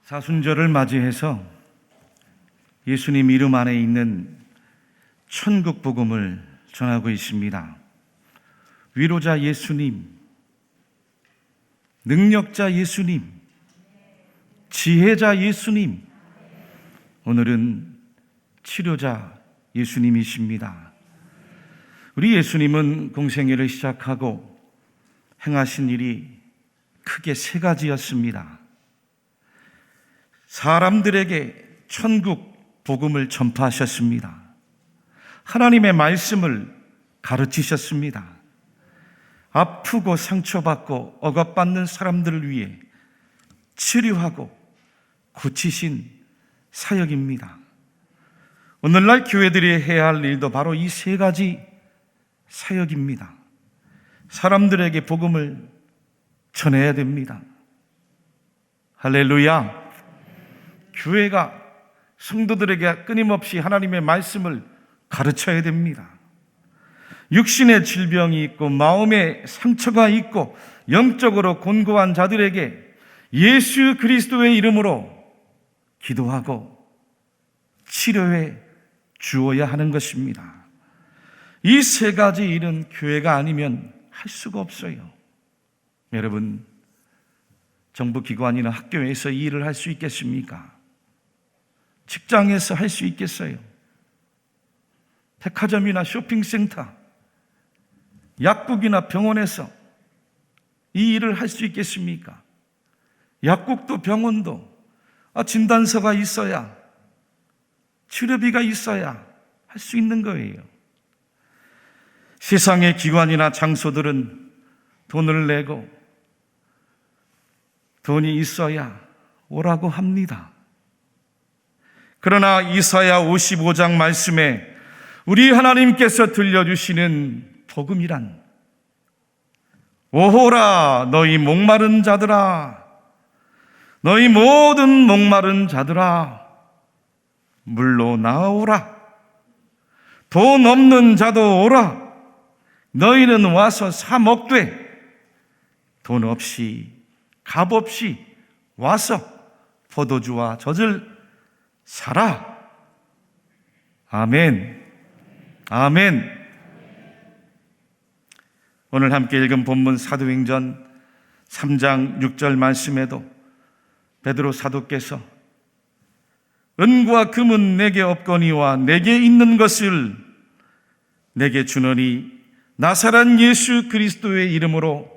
사순절을 맞이해서 예수님 이름 안에 있는 천국 복음을 전하고 있습니다. 위로자 예수님, 능력자 예수님, 지혜자 예수님, 오늘은 치료자 예수님이십니다. 우리 예수님은 공생애를 시작하고 행하신 일이 크게 세 가지였습니다. 사람들에게 천국 복음을 전파하셨습니다. 하나님의 말씀을 가르치셨습니다. 아프고 상처받고 억압받는 사람들을 위해 치료하고 고치신 사역입니다. 오늘날 교회들이 해야 할 일도 바로 이 세 가지 사역입니다. 사람들에게 복음을 전해야 됩니다. 할렐루야! 교회가 성도들에게 끊임없이 하나님의 말씀을 가르쳐야 됩니다. 육신의 질병이 있고 마음의 상처가 있고 영적으로 곤고한 자들에게 예수 그리스도의 이름으로 기도하고 치료해 주어야 하는 것입니다. 이 세 가지 일은 교회가 아니면 할 수가 없어요. 여러분, 정부기관이나 학교에서 이 일을 할 수 있겠습니까? 직장에서 할 수 있겠어요? 백화점이나 쇼핑센터, 약국이나 병원에서 이 일을 할 수 있겠습니까? 약국도 병원도 진단서가 있어야, 치료비가 있어야 할 수 있는 거예요. 세상의 기관이나 장소들은 돈을 내고 돈이 있어야 오라고 합니다. 그러나 이사야 55장 말씀에 우리 하나님께서 들려주시는 복음이란, 오호라 너희 목마른 자들아, 너희 모든 목마른 자들아, 물로 나오라. 돈 없는 자도 오라. 너희는 와서 사 먹되 돈 없이 값 없이 와서 포도주와 젖을 사라. 아멘. 아멘. 오늘 함께 읽은 본문 사도행전 3장 6절 말씀에도 베드로 사도께서 은과 금은 내게 없거니와 내게 있는 것을 내게 주노니 나사렛 예수 그리스도의 이름으로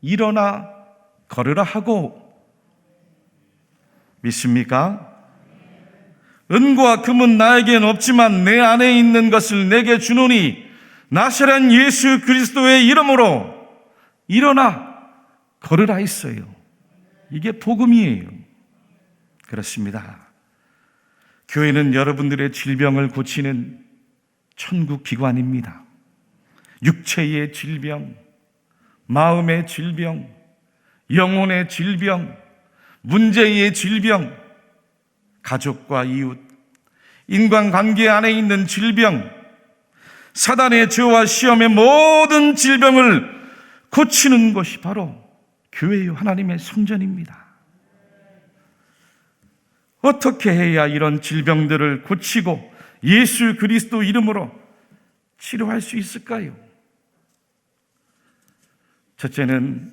일어나 걸으라 하고, 믿습니까? 은과 금은 나에겐 없지만 내 안에 있는 것을 내게 주노니 나사렛 예수 그리스도의 이름으로 일어나 걸으라 했어요. 이게 복음이에요. 그렇습니다. 교회는 여러분들의 질병을 고치는 천국 기관입니다. 육체의 질병, 마음의 질병, 영혼의 질병, 문제의 질병, 가족과 이웃, 인간관계 안에 있는 질병, 사단의 죄와 시험의 모든 질병을 고치는 것이 바로 교회의 하나님의 성전입니다. 어떻게 해야 이런 질병들을 고치고 예수 그리스도 이름으로 치료할 수 있을까요? 첫째는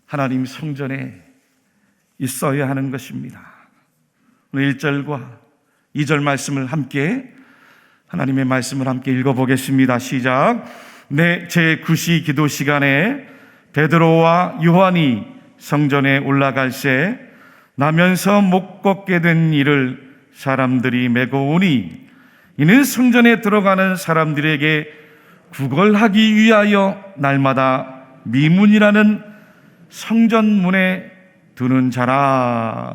하나님 성전에 있어야 하는 것입니다. 오늘 1절과 2절 말씀을 함께, 하나님의 말씀을 함께 읽어보겠습니다. 시작. 제9시 기도 시간에 베드로와 요한이 성전에 올라갈새 나면서 못 걷게 된 이를 사람들이 메고 오니 이는 성전에 들어가는 사람들에게 구걸하기 위하여 날마다 미문이라는 성전문에 두는 자라.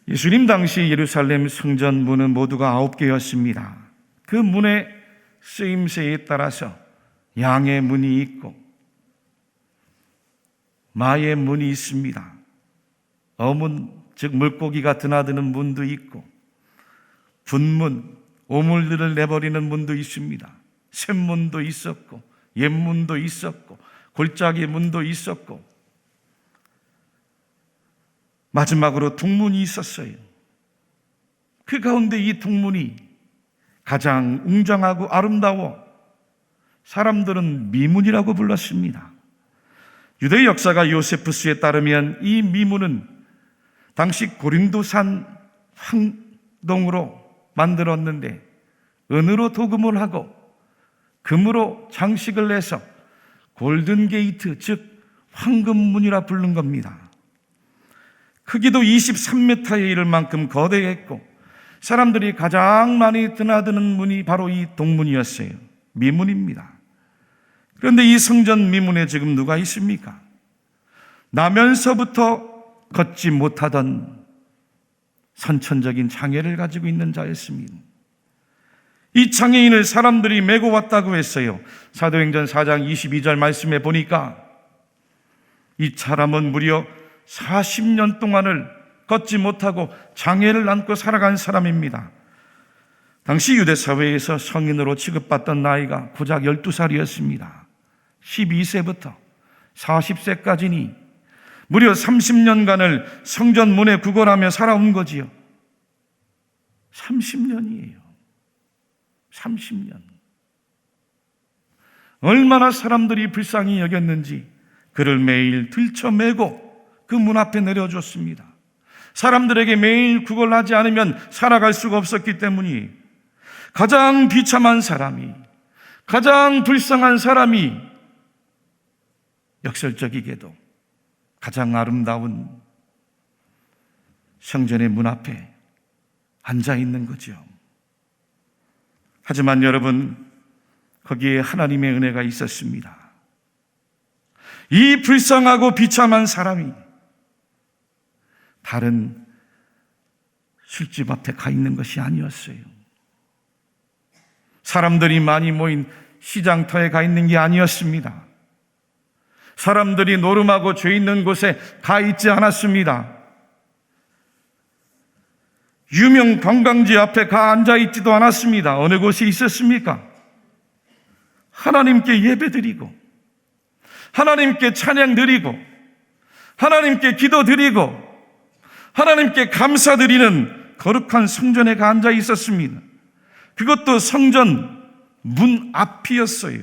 예수님 당시 예루살렘 성전문은 모두가 9개였습니다. 그 문의 쓰임새에 따라서 양의 문이 있고 마의 문이 있습니다. 어문, 즉 물고기가 드나드는 문도 있고, 분문, 오물들을 내버리는 문도 있습니다. 샘문도 있었고, 옛문도 있었고, 골짜기 문도 있었고, 마지막으로 동문이 있었어요. 그 가운데 이 동문이 가장 웅장하고 아름다워 사람들은 미문이라고 불렀습니다. 유대 역사가 요세푸스에 따르면 이 미문은 당시 고린도산 황동으로 만들었는데 은으로 도금을 하고 금으로 장식을 내서 골든게이트, 즉 황금문이라 부른 겁니다. 크기도 23m에 이를 만큼 거대했고 사람들이 가장 많이 드나드는 문이 바로 이 동문이었어요. 미문입니다. 그런데 이 성전 미문에 지금 누가 있습니까? 나면서부터 걷지 못하던 선천적인 장애를 가지고 있는 자였습니다. 이 장애인을 사람들이 메고 왔다고 했어요. 사도행전 4장 22절 말씀에 보니까 이 사람은 무려 40년 동안을 걷지 못하고 장애를 안고 살아간 사람입니다. 당시 유대 사회에서 성인으로 취급받던 나이가 고작 12살이었습니다. 12세부터 40세까지니 무려 30년간을 성전 문에 구걸하며 살아온 거지요. 30년이에요. 30년. 얼마나 사람들이 불쌍히 여겼는지 그를 매일 들쳐매고 그 문 앞에 내려줬습니다. 사람들에게 매일 구걸하지 않으면 살아갈 수가 없었기 때문이 가장 비참한 사람이, 가장 불쌍한 사람이 역설적이게도 가장 아름다운 성전의 문 앞에 앉아 있는 거죠. 하지만 여러분, 거기에 하나님의 은혜가 있었습니다. 이 불쌍하고 비참한 사람이 다른 술집 앞에 가 있는 것이 아니었어요. 사람들이 많이 모인 시장터에 가 있는 게 아니었습니다. 사람들이 노름하고 죄 있는 곳에 가 있지 않았습니다. 유명 관광지 앞에 가 앉아 있지도 않았습니다. 어느 곳에 있었습니까? 하나님께 예배드리고 하나님께 찬양 드리고 하나님께 기도 드리고 하나님께 감사드리는 거룩한 성전에 가 앉아 있었습니다. 그것도 성전 문 앞이었어요.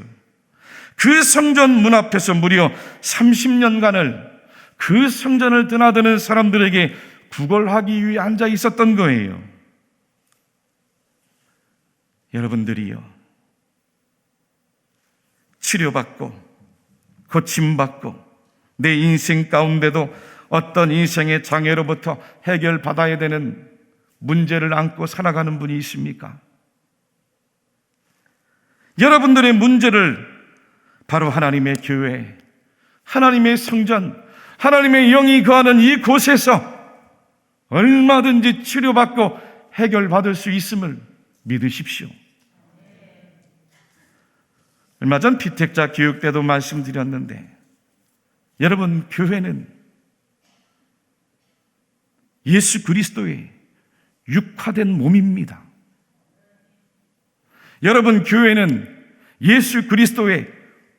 그 성전 문 앞에서 무려 30년간을 그 성전을 드나드는 사람들에게 구걸하기 위해 앉아 있었던 거예요. 여러분들이요, 치료받고 고침받고 내 인생 가운데도 어떤 인생의 장애로부터 해결받아야 되는 문제를 안고 살아가는 분이 있습니까? 여러분들의 문제를 바로 하나님의 교회, 하나님의 성전, 하나님의 영이 거하는 이 곳에서 얼마든지 치료받고 해결받을 수 있음을 믿으십시오. 얼마 전 피택자 교육 때도 말씀드렸는데, 여러분, 교회는 예수 그리스도의 육화된 몸입니다. 여러분, 교회는 예수 그리스도의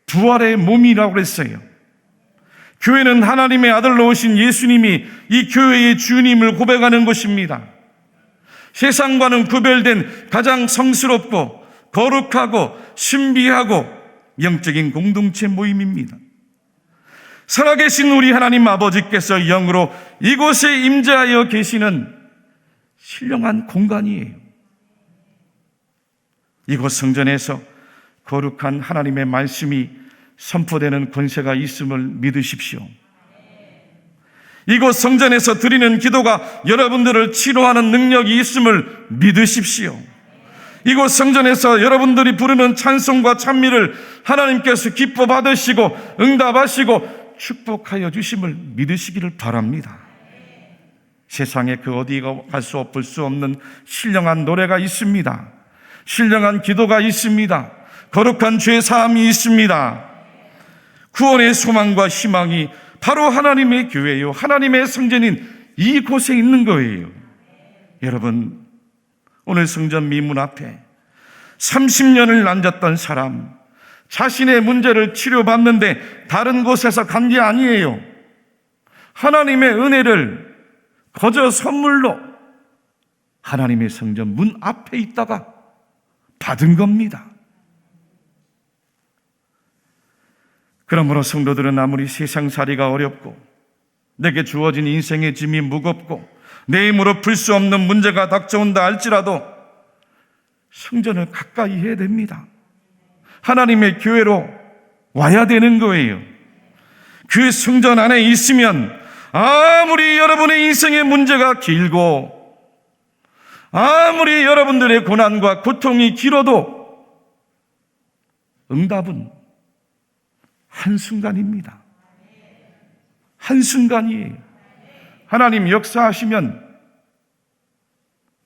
부활의 몸이라고 그랬어요. 교회는 하나님의 아들로 오신 예수님이 이 교회의 주님을 고백하는 곳입니다. 세상과는 구별된 가장 성스럽고 거룩하고 신비하고 영적인 공동체 모임입니다. 살아계신 우리 하나님 아버지께서 영으로 이곳에 임재하여 계시는 신령한 공간이에요. 이곳 성전에서 거룩한 하나님의 말씀이 선포되는 권세가 있음을 믿으십시오. 이곳 성전에서 드리는 기도가 여러분들을 치료하는 능력이 있음을 믿으십시오. 이곳 성전에서 여러분들이 부르는 찬송과 찬미를 하나님께서 기뻐 받으시고 응답하시고 축복하여 주심을 믿으시기를 바랍니다. 세상에 그 어디가 갈 수 없을 수 없는 신령한 노래가 있습니다. 신령한 기도가 있습니다. 거룩한 죄 사함이 있습니다. 구원의 소망과 희망이 바로 하나님의 교회요, 하나님의 성전인 이곳에 있는 거예요. 여러분, 오늘 성전 미문 앞에 30년을 앉았던 사람, 자신의 문제를 치료받는데 다른 곳에서 간 게 아니에요. 하나님의 은혜를 거저 선물로 하나님의 성전 문 앞에 있다가 받은 겁니다. 그러므로 성도들은 아무리 세상살이가 어렵고 내게 주어진 인생의 짐이 무겁고 내 힘으로 풀 수 없는 문제가 닥쳐온다 할지라도 성전을 가까이 해야 됩니다. 하나님의 교회로 와야 되는 거예요. 그 성전 안에 있으면 아무리 여러분의 인생의 문제가 길고 아무리 여러분들의 고난과 고통이 길어도 응답은 한순간입니다. 한순간이에요. 하나님 역사하시면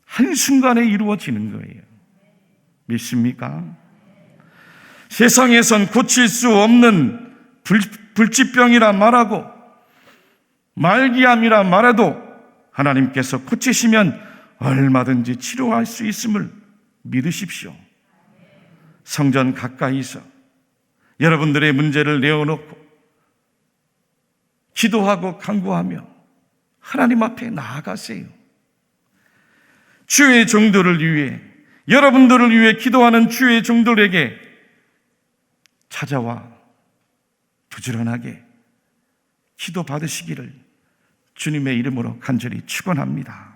한순간에 이루어지는 거예요. 믿습니까? 세상에선 고칠 수 없는 불치병이라 말하고 말기암이라 말해도 하나님께서 고치시면 얼마든지 치료할 수 있음을 믿으십시오. 성전 가까이서 여러분들의 문제를 내어놓고 기도하고 간구하며 하나님 앞에 나아가세요. 주의 종들을 위해, 여러분들을 위해 기도하는 주의 종들에게 찾아와 부지런하게 기도 받으시기를 주님의 이름으로 간절히 축원합니다.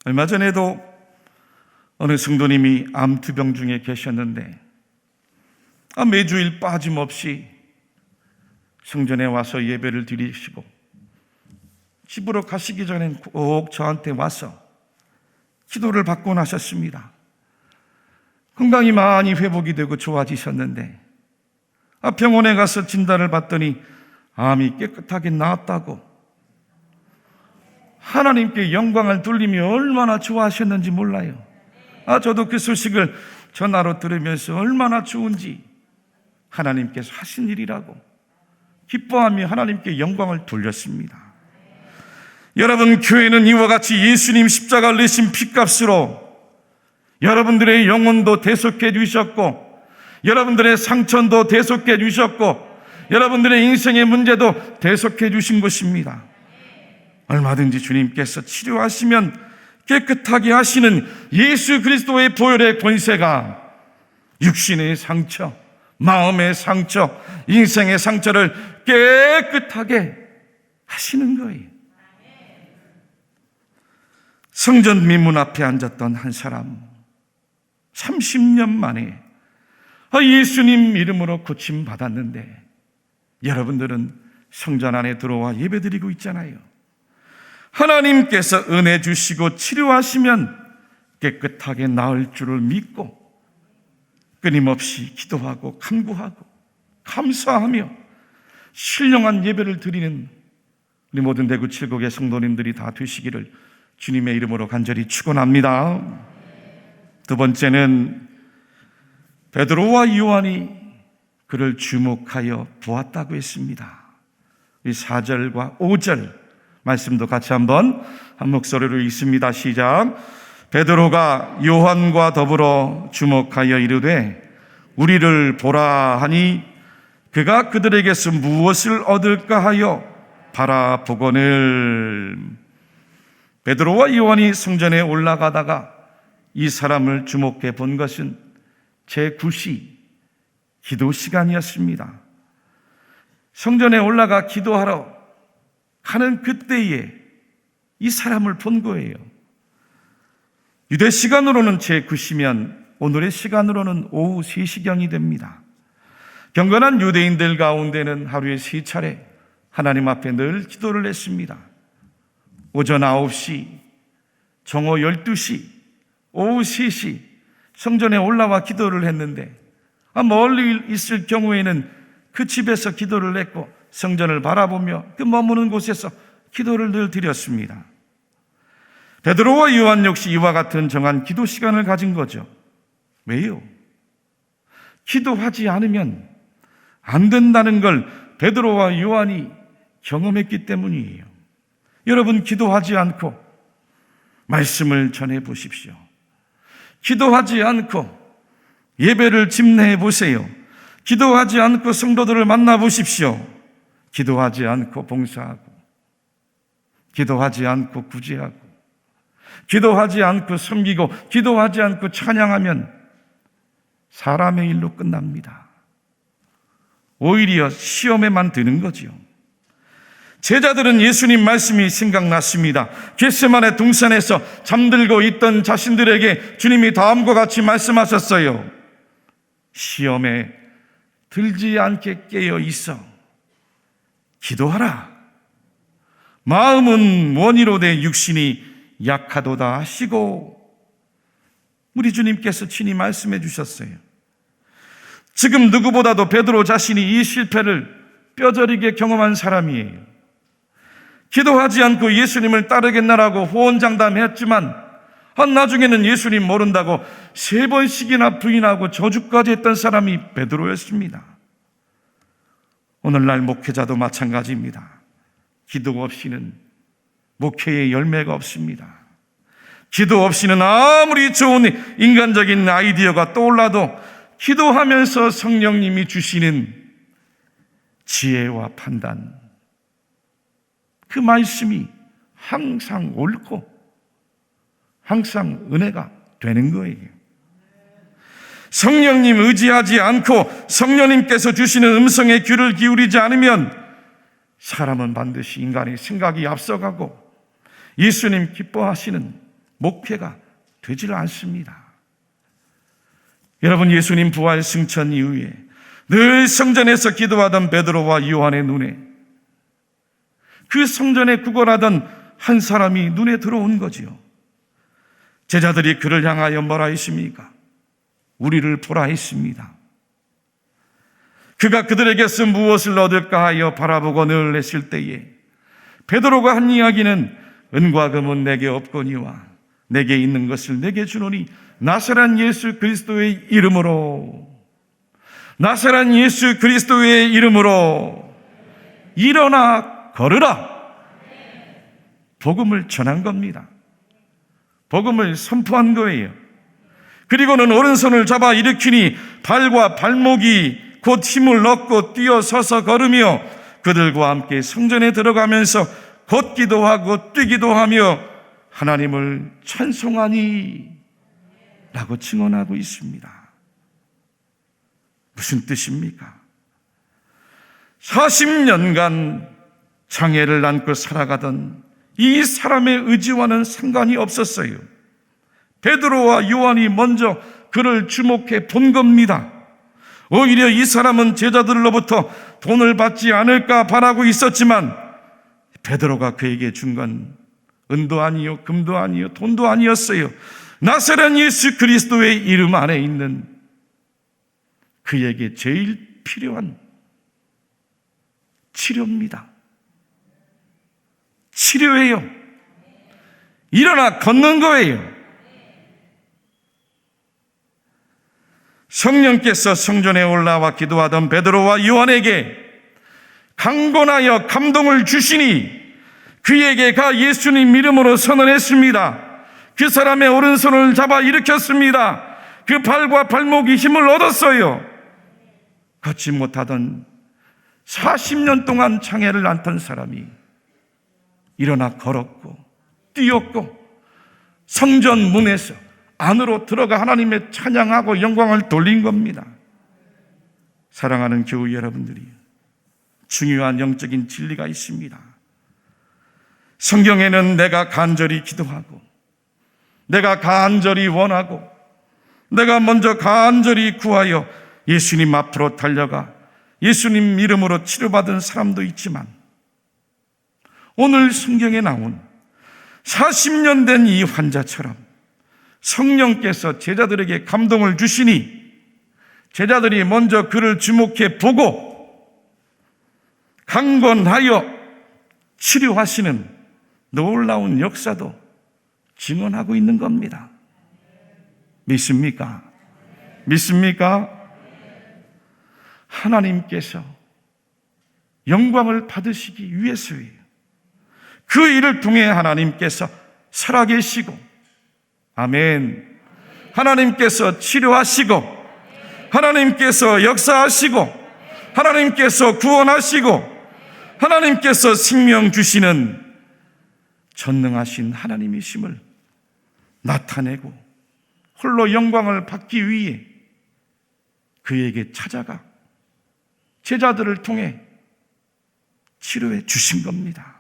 얼마 전에도 어느 성도님이 암투병 중에 계셨는데 매주일 빠짐없이 성전에 와서 예배를 드리시고 집으로 가시기 전엔 꼭 저한테 와서 기도를 받고 나셨습니다. 건강이 많이 회복이 되고 좋아지셨는데 병원에 가서 진단을 받더니 암이 깨끗하게 나았다고 하나님께 영광을 돌리며 얼마나 좋아하셨는지 몰라요. 저도 그 소식을 전화로 들으면서 얼마나 좋은지 하나님께서 하신 일이라고 기뻐하며 하나님께 영광을 돌렸습니다. 여러분, 교회는 이와 같이 예수님 십자가를 내신 피값으로 여러분들의 영혼도 대속해 주셨고 여러분들의 상처도 대속해 주셨고 여러분들의 인생의 문제도 대속해 주신 것입니다. 얼마든지 주님께서 치료하시면 깨끗하게 하시는 예수 그리스도의 보혈의 권세가 육신의 상처, 마음의 상처, 인생의 상처를 깨끗하게 하시는 거예요. 성전 민문 앞에 앉았던 한 사람, 30년 만에 예수님 이름으로 고침 받았는데 여러분들은 성전 안에 들어와 예배드리고 있잖아요. 하나님께서 은혜 주시고 치료하시면 깨끗하게 나을 줄을 믿고 끊임없이 기도하고 간구하고 감사하며 신령한 예배를 드리는 우리 모든 대구 칠곡의 성도님들이 다 되시기를 주님의 이름으로 간절히 축원합니다. 두 번째는 베드로와 요한이 그를 주목하여 보았다고 했습니다. 이 4절과 5절 말씀도 같이 한번 한 목소리로 읽습니다. 시작. 베드로가 요한과 더불어 주목하여 이르되 우리를 보라 하니 그가 그들에게서 무엇을 얻을까 하여 바라보거늘. 베드로와 요한이 성전에 올라가다가 이 사람을 주목해 본 것은 제9시 기도 시간이었습니다. 성전에 올라가 기도하러 가는 그때에 이 사람을 본 거예요. 유대 시간으로는 제9시면 오늘의 시간으로는 오후 3시경이 됩니다. 경건한 유대인들 가운데는 하루에 3차례 하나님 앞에 늘 기도를 했습니다. 오전 9시, 정오 12시, 오후 3시 성전에 올라와 기도를 했는데 멀리 있을 경우에는 그 집에서 기도를 했고 성전을 바라보며 그 머무는 곳에서 기도를 늘 드렸습니다. 베드로와 요한 역시 이와 같은 정한 기도 시간을 가진 거죠. 왜요? 기도하지 않으면 안 된다는 걸 베드로와 요한이 경험했기 때문이에요. 여러분, 기도하지 않고 말씀을 전해 보십시오. 기도하지 않고 예배를 집례해 보세요. 기도하지 않고 성도들을 만나 보십시오. 기도하지 않고 봉사하고 기도하지 않고 구제하고, 기도하지 않고 섬기고, 기도하지 않고 찬양하면 사람의 일로 끝납니다. 오히려 시험에만 드는 거지요. 제자들은 예수님 말씀이 생각났습니다. 겟세마네 동산에서 잠들고 있던 자신들에게 주님이 다음과 같이 말씀하셨어요. 시험에 들지 않게 깨어 있어 기도하라. 마음은 원이로되 육신이 약하도다 하시고, 우리 주님께서 친히 말씀해 주셨어요. 지금 누구보다도 베드로 자신이 이 실패를 뼈저리게 경험한 사람이에요. 기도하지 않고 예수님을 따르겠나라고 호언장담했지만 나중에는 예수님 모른다고 3번씩이나 부인하고 저주까지 했던 사람이 베드로였습니다. 오늘날 목회자도 마찬가지입니다. 기도 없이는 목회의 열매가 없습니다. 기도 없이는 아무리 좋은 인간적인 아이디어가 떠올라도 기도하면서 성령님이 주시는 지혜와 판단, 그 말씀이 항상 옳고 항상 은혜가 되는 거예요. 성령님 의지하지 않고 성령님께서 주시는 음성에 귀를 기울이지 않으면 사람은 반드시 인간의 생각이 앞서가고 예수님 기뻐하시는 목회가 되질 않습니다. 여러분, 예수님 부활 승천 이후에 늘 성전에서 기도하던 베드로와 요한의 눈에, 그 성전에 구걸하던 한 사람이 눈에 들어온 거지요. 제자들이 그를 향하여 뭐라 했습니까? 우리를 보라 했습니다. 그가 그들에게서 무엇을 얻을까 하여 바라보고 놀랐을 때에 베드로가 한 이야기는 은과 금은 내게 없거니와 내게 있는 것을 내게 주노니 나사렛 예수 그리스도의 이름으로, 나사렛 예수 그리스도의 이름으로 일어나 걸으라. 복음을 전한 겁니다. 복음을 선포한 거예요. 그리고는 오른손을 잡아 일으키니 발과 발목이 곧 힘을 얻고 뛰어서서 걸으며 그들과 함께 성전에 들어가면서 걷기도 하고 뛰기도 하며 하나님을 찬송하니 라고 증언하고 있습니다. 무슨 뜻입니까? 40년간 장애를 안고 살아가던 이 사람의 의지와는 상관이 없었어요. 베드로와 요한이 먼저 그를 주목해 본 겁니다. 오히려 이 사람은 제자들로부터 돈을 받지 않을까 바라고 있었지만 베드로가 그에게 준 건 은도 아니요 금도 아니요 돈도 아니었어요. 나사렛 예수 그리스도의 이름 안에 있는 그에게 제일 필요한 치료입니다. 치료예요. 일어나 걷는 거예요. 성령께서 성전에 올라와 기도하던 베드로와 요한에게 강권하여 감동을 주시니 그에게 가 예수님 이름으로 선언했습니다. 그 사람의 오른손을 잡아 일으켰습니다. 그 발과 발목이 힘을 얻었어요. 걷지 못하던 40년 동안 장애를 앓던 사람이 일어나 걸었고 뛰었고 성전 문에서 안으로 들어가 하나님의 찬양하고 영광을 돌린 겁니다. 사랑하는 교우 여러분들이, 중요한 영적인 진리가 있습니다. 성경에는 내가 간절히 기도하고 내가 간절히 원하고 내가 먼저 간절히 구하여 예수님 앞으로 달려가 예수님 이름으로 치료받은 사람도 있지만, 오늘 성경에 나온 40년 된 이 환자처럼 성령께서 제자들에게 감동을 주시니 제자들이 먼저 그를 주목해 보고 강권하여 치료하시는 놀라운 역사도 증언하고 있는 겁니다. 믿습니까? 믿습니까? 하나님께서 영광을 받으시기 위해서예요. 그 일을 통해 하나님께서 살아계시고, 아멘, 하나님께서 치료하시고 하나님께서 역사하시고 하나님께서 구원하시고 하나님께서 생명 주시는 전능하신 하나님이심을 나타내고 홀로 영광을 받기 위해 그에게 찾아가 제자들을 통해 치료해 주신 겁니다.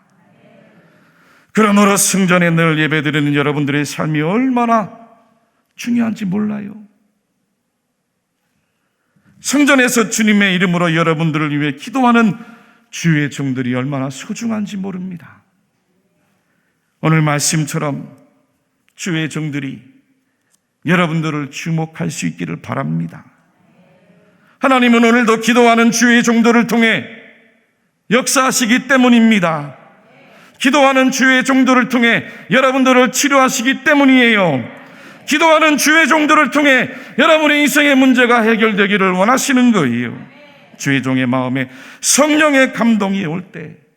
그러므로 성전에 늘 예배드리는 여러분들의 삶이 얼마나 중요한지 몰라요. 성전에서 주님의 이름으로 여러분들을 위해 기도하는 주의 종들이 얼마나 소중한지 모릅니다. 오늘 말씀처럼 주의 종들이 여러분들을 주목할 수 있기를 바랍니다. 하나님은 오늘도 기도하는 주의 종들을 통해 역사하시기 때문입니다. 기도하는 주의 종들을 통해 여러분들을 치료하시기 때문이에요. 기도하는 주의 종들을 통해 여러분의 인생의 문제가 해결되기를 원하시는 거예요. 주의 종의 마음에 성령의 감동이 올 때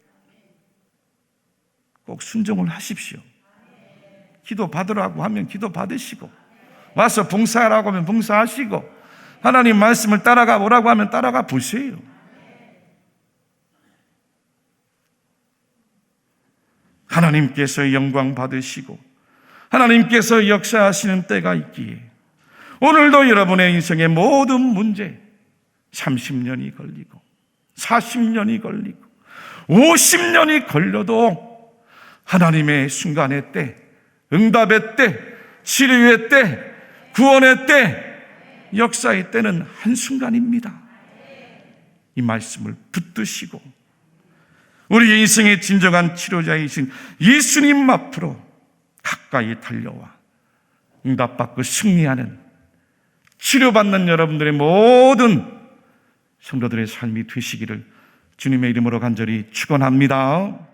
꼭 순종을 하십시오. 기도 받으라고 하면 기도 받으시고, 와서 봉사하라고 하면 봉사하시고, 하나님 말씀을 따라가 보라고 하면 따라가 보세요. 하나님께서 영광 받으시고 하나님께서 역사하시는 때가 있기에 오늘도 여러분의 인생의 모든 문제 30년이 걸리고 40년이 걸리고 50년이 걸려도 하나님의 순간의 때, 응답의 때, 치료의 때, 구원의 때, 역사의 때는 한순간입니다. 이 말씀을 붙드시고 우리의 인생의 진정한 치료자이신 예수님 앞으로 가까이 달려와 응답받고 승리하는, 치료받는 여러분들의 모든 성도들의 삶이 되시기를 주님의 이름으로 간절히 축원합니다.